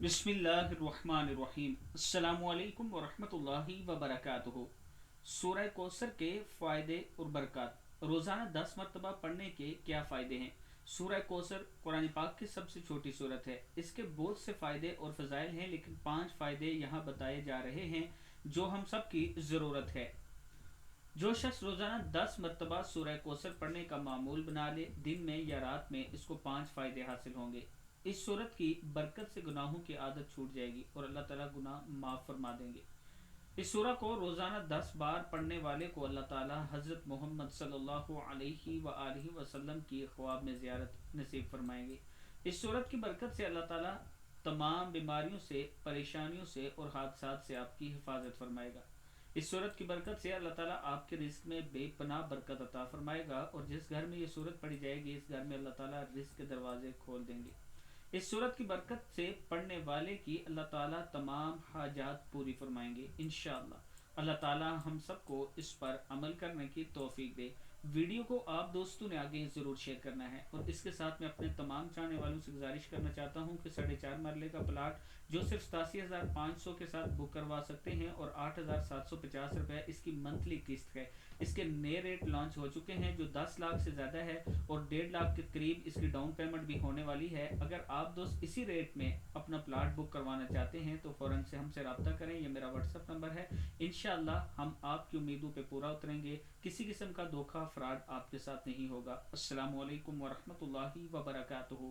बिस्मिल्लाहिर्रहमानिर्रहीम। अस्सलामु अलैकुम वरहमतुल्लाहि वबरकातुहू। सूरह कौसर के फ़ायदे और बरक़ात। रोज़ाना 10 मरतबा पढ़ने के क्या फ़ायदे हैं? सूरह कौसर कुरान पाक की सबसे छोटी सूरत है। इसके बहुत से फ़ायदे और फ़ज़ाइल हैं, लेकिन 5 फ़ायदे यहाँ बताए जा रहे हैं जो हम सब की ज़रूरत है। जो शख्स रोज़ाना 10 मरतबा सूरह कौसर पढ़ने का मामूल बना ले, दिन में या रात में, इसको 5 फ़ायदे हासिल होंगे। इस सूरत की बरकत से गुनाहों की आदत छूट जाएगी और अल्लाह ताला गुनाह माफ़ फरमा देंगे। इस सूरह को रोज़ाना 10 बार पढ़ने वाले को अल्लाह ताला हज़रत मोहम्मद सल्लल्लाहु अलैहि वसल्लम की ख्वाब में ज़ियारत नसीब फरमाएंगे। इस सूरत की बरकत से अल्लाह ताला तमाम बीमारियों से, परेशानियों से और हादसात से आपकी हिफाजत फरमाएगा। इस सूरत की बरकत से अल्लाह ताला आपके रिस्क में बेपनाह बरकत अता फरमाएगा, और जिस घर में ये सूरत पढ़ी जाएगी, इस घर में अल्लाह ताला रिस्क के दरवाजे खोल देंगे। इस सूरत की बरकत से पढ़ने वाले की अल्लाह ताला तमाम हाजात पूरी फरमाएंगे इंशाअल्लाह। अल्लाह ताला हम सबको इस पर अमल करने की तौफीक दे। वीडियो को आप दोस्तों ने आगे ज़रूर शेयर करना है, और इसके साथ मैं अपने तमाम चाहने वालों से गुजारिश करना चाहता हूँ कि 4.5 मरले का प्लाट जो सिर्फ 87,500 के साथ बुक करवा सकते हैं, और 8,750 रुपये इसकी मंथली किस्त है। इसके नए रेट लॉन्च हो चुके हैं जो 10 लाख से ज़्यादा है, और 1.5 लाख के करीब इसकी डाउन पेमेंट भी होने वाली है। अगर आप दोस्त इसी रेट में अपना प्लाट बुक करवाना चाहते हैं तो फ़ौरन से हमसे रब्ता करें। यह मेरा व्हाट्सअप नंबर है। इंशाअल्लाह हम आपकी उम्मीदों पे पूरा उतरेंगे। किसी किस्म का धोखा, फ्रॉड आपके साथ नहीं होगा। अस्सलामु अलैकुम वरहमतुल्लाहि वबरकातुहू।